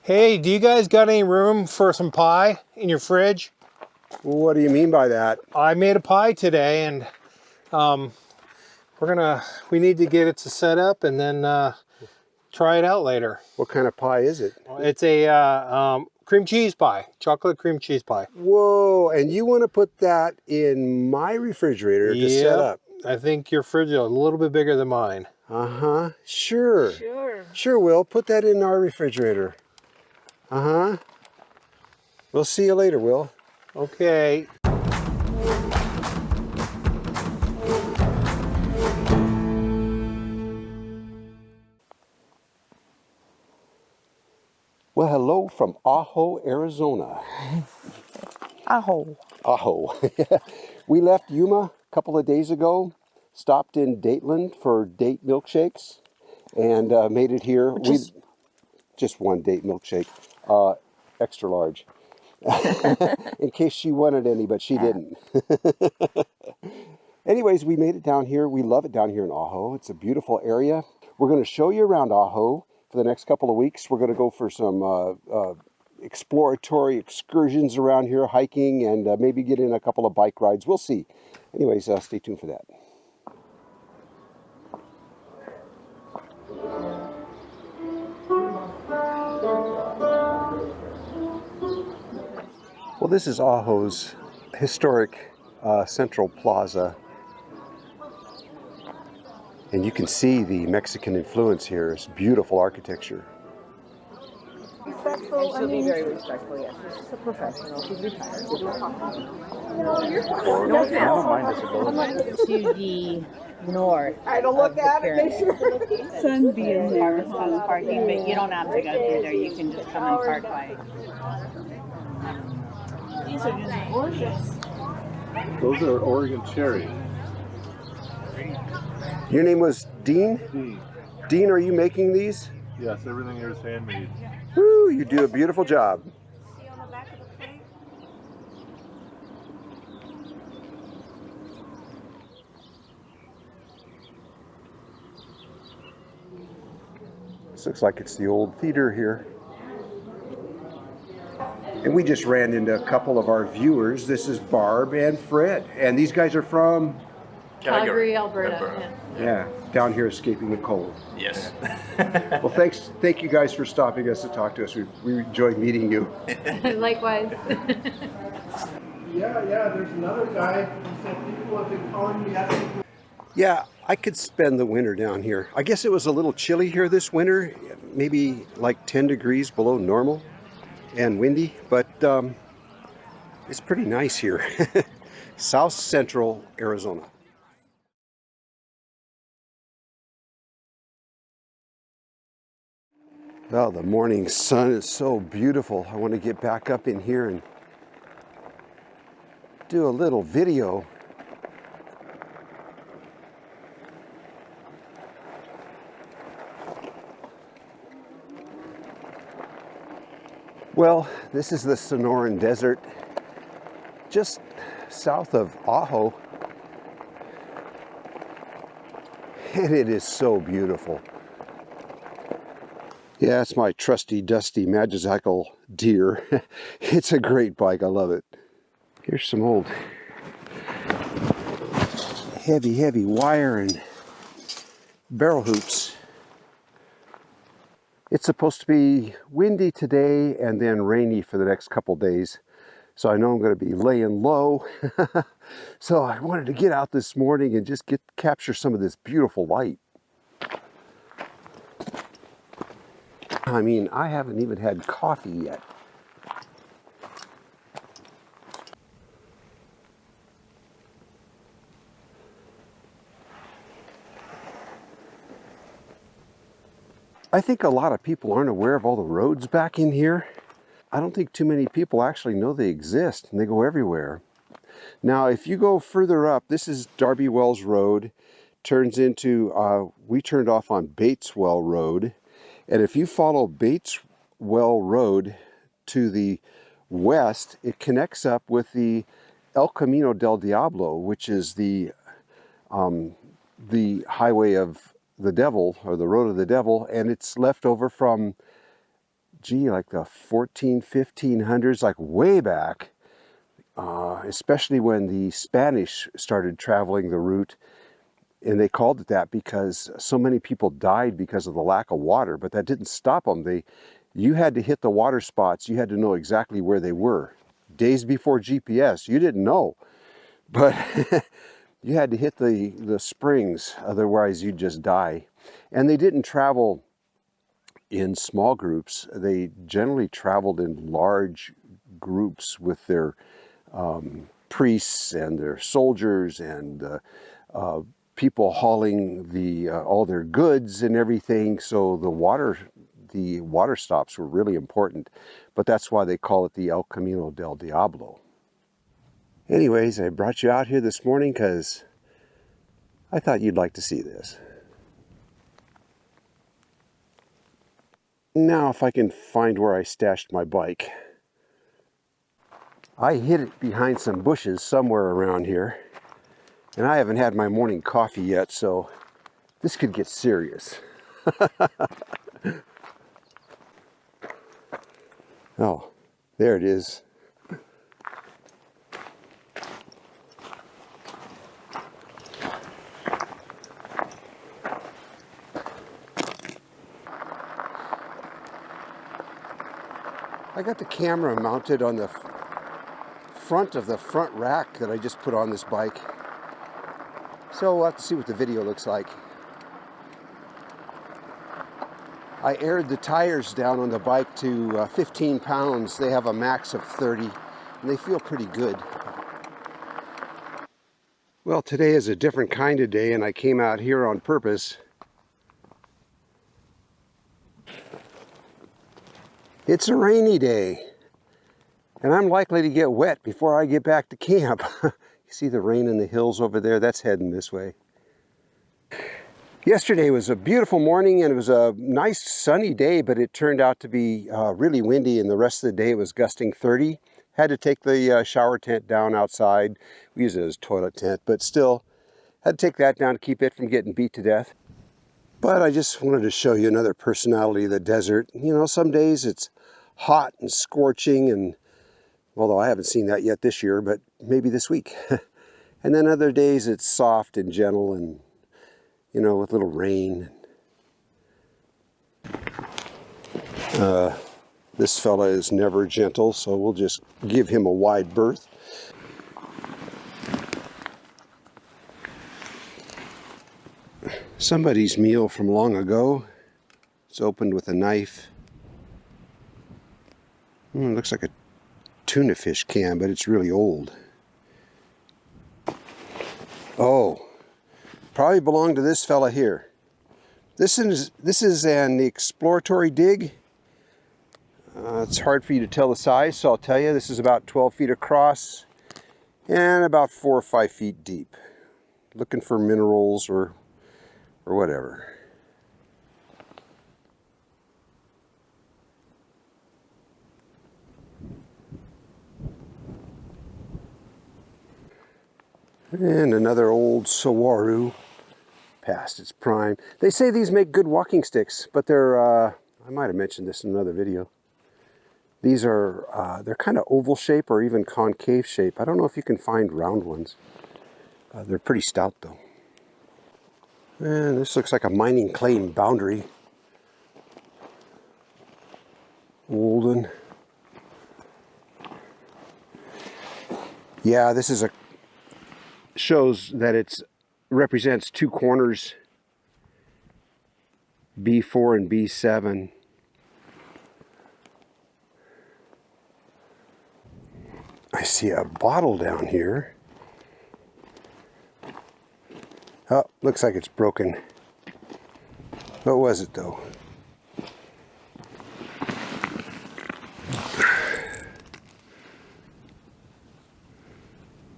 Hey, do you guys got any room for some pie in your fridge? What do you mean by that? I made a pie today, and we need to get it to set up and then try it out later. What kind of pie is it? It's a cream cheese pie, chocolate cream cheese pie. Whoa, and you want to put that in my refrigerator to set up? I think your fridge is a little bit bigger than mine. Uh-huh, sure. Sure, Will, put that in our refrigerator. Uh-huh. We'll see you later, Will. Okay. Well, hello from Ajo, Arizona. Ajo. Ajo. We left Yuma a couple of days ago, stopped in Dateland for date milkshakes, and made it here. Just one date milkshake, extra large. In case she wanted any, but she didn't. Anyways, we made it down here. We love it down here in Ajo. It's a beautiful area. We're going to show you around Ajo for the next couple of weeks. We're going to go for some exploratory excursions around here, hiking, and maybe get in a couple of bike rides. We'll see. Anyways, stay tuned for that. Well, this is Ajo's historic central plaza. And you can see the Mexican influence here. It's beautiful architecture. Respectful, she'll be very respectful, yes. She's a professional. She's retired. No, you're fine. No offense. To the north. I don't look at it. Make sure. Sunbeam harvest on the parking, but you don't have to go through there. You can just come and park by. These are just gorgeous. Those are Oregon cherries. Your name was Dean? Dean. Dean, are you making these? Yes, everything here is handmade. Woo, you do a beautiful job. See on the back of the plate? This looks like it's the old theater here. And we just ran into a couple of our viewers. This is Barb and Fred. And these guys are from? Calgary, Alberta. Yeah, down here escaping the cold. Yes. Well, thank you guys for stopping us to talk to us. We enjoyed meeting you. Likewise. Yeah, there's another guy who said people have been calling me asking. Yeah, I could spend the winter down here. I guess it was a little chilly here this winter, maybe like 10 degrees below normal and windy, but it's pretty nice here. South Central Arizona. Oh, the morning sun is so beautiful. I want to get back up in here and do a little video. Well, this is the Sonoran Desert, just south of Ajo, and it is so beautiful. Yeah, it's my trusty, dusty Magicycle Deer. It's a great bike, I love it. Here's some old heavy wire and barrel hoops. It's supposed to be windy today and then rainy for the next couple days. So I know I'm going to be laying low. So I wanted to get out this morning and just capture some of this beautiful light. I mean, I haven't even had coffee yet. I think a lot of people aren't aware of all the roads back in here. I don't think too many people actually know they exist, and they go everywhere. Now, if you go further up, this is Darby Wells Road, turns into, we turned off on Bateswell Road. And if you follow Bateswell Road to the west, it connects up with the El Camino del Diablo, which is the highway of the devil, or the road of the devil, and it's left over from gee, like the 1500s, like way back, especially when the Spanish started traveling the route. And they called it that because so many people died because of the lack of water, but that didn't stop them. You had to hit the water spots. You had to know exactly where they were. Days before GPS, you didn't know, but you had to hit the springs, otherwise you'd just die. And they didn't travel in small groups. They generally traveled in large groups with their priests and their soldiers and people hauling all their goods and everything. So the water stops were really important, but that's why they call it the El Camino del Diablo. Anyways, I brought you out here this morning because I thought you'd like to see this. Now, if I can find where I stashed my bike. I hid it behind some bushes somewhere around here. And I haven't had my morning coffee yet, so this could get serious. Oh, there it is. I got the camera mounted on the front of the front rack that I just put on this bike. So we'll have to see what the video looks like. I aired the tires down on the bike to 15 pounds. They have a max of 30, and they feel pretty good. Well, today is a different kind of day, and I came out here on purpose. It's a rainy day, and I'm likely to get wet before I get back to camp. You see the rain in the hills over there? That's heading this way. Yesterday was a beautiful morning and it was a nice sunny day, but it turned out to be really windy, and the rest of the day it was gusting 30. Had to take the shower tent down outside. We use it as a toilet tent, but still had to take that down to keep it from getting beat to death. But I just wanted to show you another personality of the desert. You know, some days it's hot and scorching, and although I haven't seen that yet this year, but maybe this week. And then other days it's soft and gentle and, you know, with little rain. This fella is never gentle, so we'll just give him a wide berth. Somebody's meal from long ago. It's opened with a knife. Looks like a tuna fish can, but it's really old. Oh, probably belonged to this fella here. This is an exploratory dig. It's hard for you to tell the size, so I'll tell you this is about 12 feet across and about 4 or 5 feet deep. Looking for minerals or whatever. And another old saguaro, past its prime. They say these make good walking sticks, but they're, I might have mentioned this in another video. These are, they're kind of oval shape or even concave shape. I don't know if you can find round ones. They're pretty stout though. And this looks like a mining claim boundary. Olden. Yeah, this is shows that it's represents two corners, B4 and B7. I see a bottle down here. Oh, looks like it's broken. What was it though?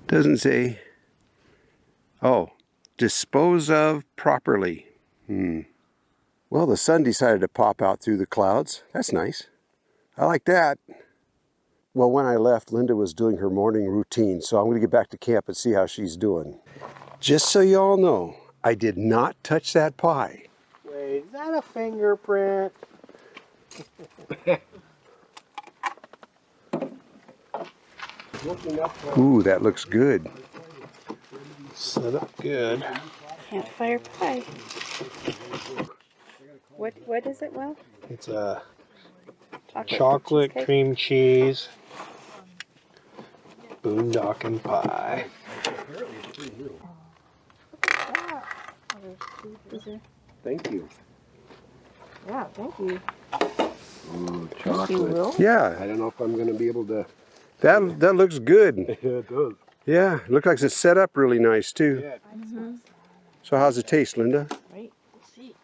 Doesn't say. Oh, dispose of properly. Well, the sun decided to pop out through the clouds. That's nice. I like that. Well, when I left, Linda was doing her morning routine, so I'm going to get back to camp and see how she's doing. Just so you all know, I did not touch that pie. Wait, is that a fingerprint? Ooh, that looks good. Set up good. Campfire pie. What is it, Will? It's a Chocolate, chocolate cheesecake? cream cheese boondocking pie. Thank you. Yeah, thank you. Ooh, Thank you, Will. Yeah, I don't know if I'm going to be able to. that looks good. Yeah, it does. Yeah, looks like it's set up really nice too. Yeah. So how's it taste, Linda? Right. We'll see.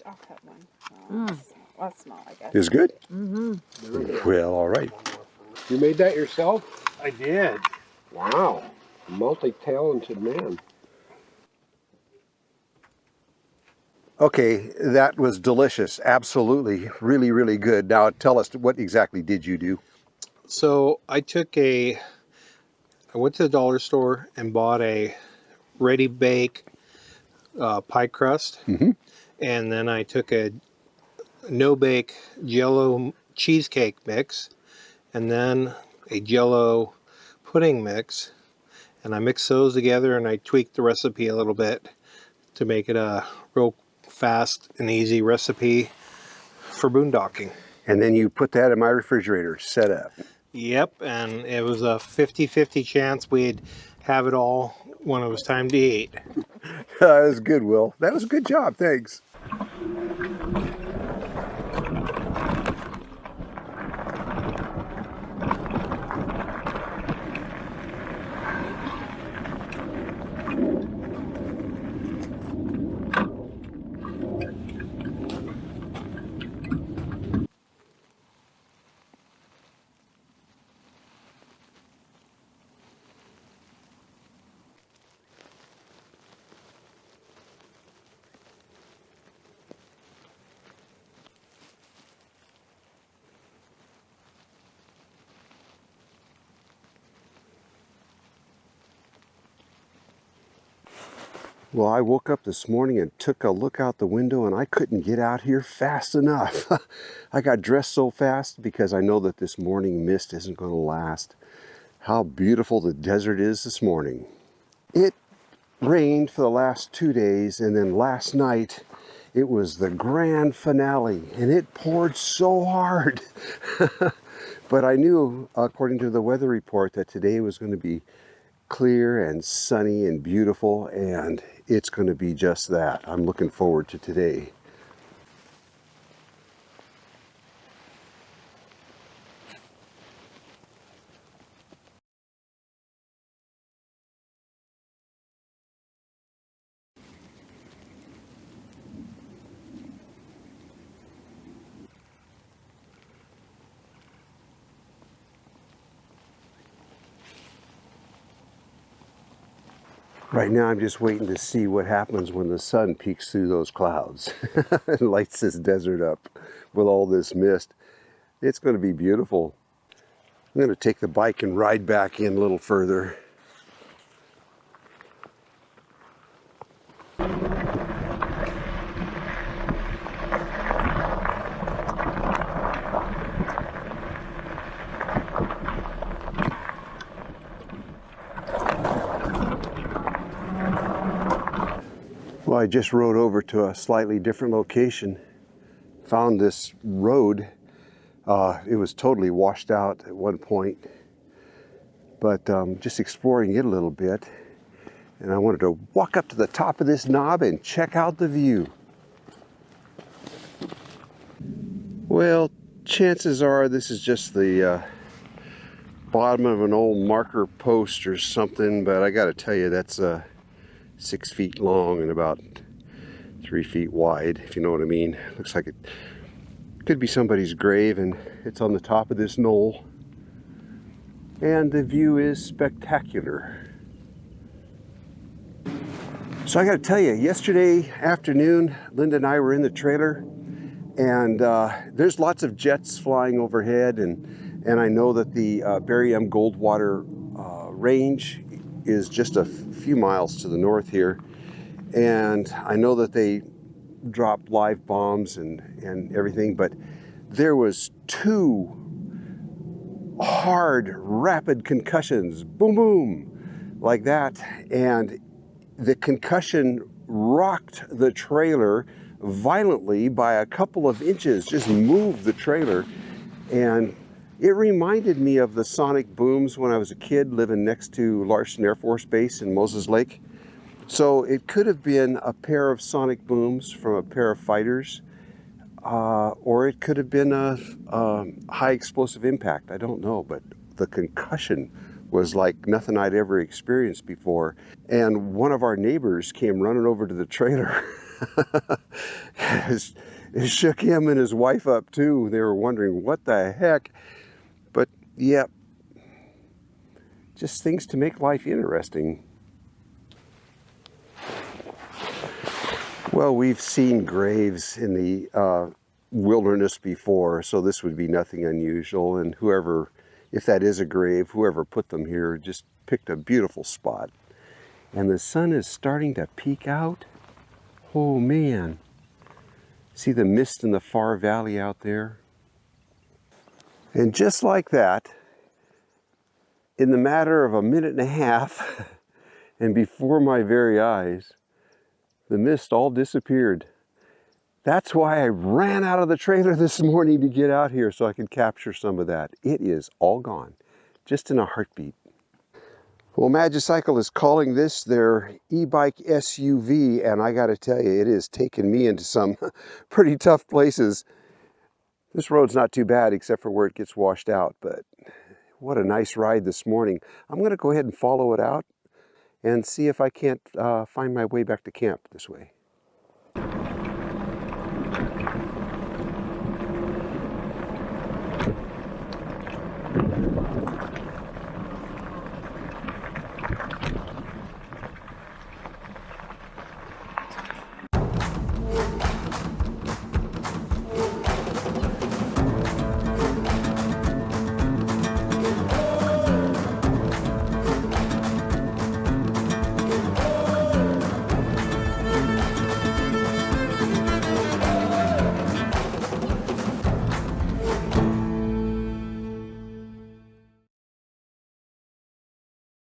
I'll cut one. That's small, I guess. Is good? Mm-hmm. Well, all right. You made that yourself? I did. Wow. Multi-talented man. Okay, that was delicious. Absolutely. Really, really good. Now tell us, what exactly did you do? So I went to the dollar store and bought a ready bake pie crust. Mm-hmm. And then I took a no bake Jello cheesecake mix and then a Jello pudding mix. And I mixed those together and I tweaked the recipe a little bit to make it a real fast and easy recipe for boondocking. And then you put that in my refrigerator, set up. Yep, and it was a 50-50 chance we'd have it all when it was time to eat. That was good, Will. That was a good job, thanks. Well, I woke up this morning and took a look out the window and I couldn't get out here fast enough. I got dressed so fast because I know that this morning mist isn't going to last. How beautiful the desert is this morning. It rained for the last 2 days, and then last night it was the grand finale and it poured so hard. But I knew, according to the weather report, that today was going to be clear and sunny and beautiful, and it's going to be just that. I'm looking forward to today. Right now I'm just waiting to see what happens when the sun peeks through those clouds and lights this desert up with all this mist. It's going to be beautiful. I'm going to take the bike and ride back in a little further. Well, I just rode over to a slightly different location, found this road. It was totally washed out at one point, but just exploring it a little bit. And I wanted to walk up to the top of this knob and check out the view. Well, chances are this is just the bottom of an old marker post or something, but I gotta tell you, that's 6 feet long and about 3 feet wide, if you know what I mean. Looks like it could be somebody's grave, and it's on the top of this knoll. And the view is spectacular. So I gotta tell you, yesterday afternoon, Linda and I were in the trailer, and there's lots of jets flying overhead, and I know that the BLM Goldwater range is just a few miles to the north here, and I know that they dropped live bombs and everything, but there was 2 hard, rapid concussions, boom, boom, like that. And the concussion rocked the trailer violently by a couple of inches, just moved the trailer. And it reminded me of the sonic booms when I was a kid living next to Larson Air Force Base in Moses Lake. So it could have been a pair of sonic booms from a pair of fighters, or it could have been a high explosive impact. I don't know, but the concussion was like nothing I'd ever experienced before. And one of our neighbors came running over to the trailer. It shook him and his wife up too. They were wondering what the heck. But yeah, just things to make life interesting. Well, we've seen graves in the wilderness before, so this would be nothing unusual. And whoever, if that is a grave, whoever put them here just picked a beautiful spot. And the sun is starting to peek out. Oh man. See the mist in the far valley out there? And just like that, in the matter of a minute and a half, and before my very eyes, the mist all disappeared. That's why I ran out of the trailer this morning to get out here so I could capture some of that. It is all gone, just in a heartbeat. Well, Magicycle is calling this their e-bike SUV, and I gotta tell you, it has taken me into some pretty tough places. This road's not too bad except for where it gets washed out, but what a nice ride this morning. I'm gonna go ahead and follow it out and see if I can't find my way back to camp this way.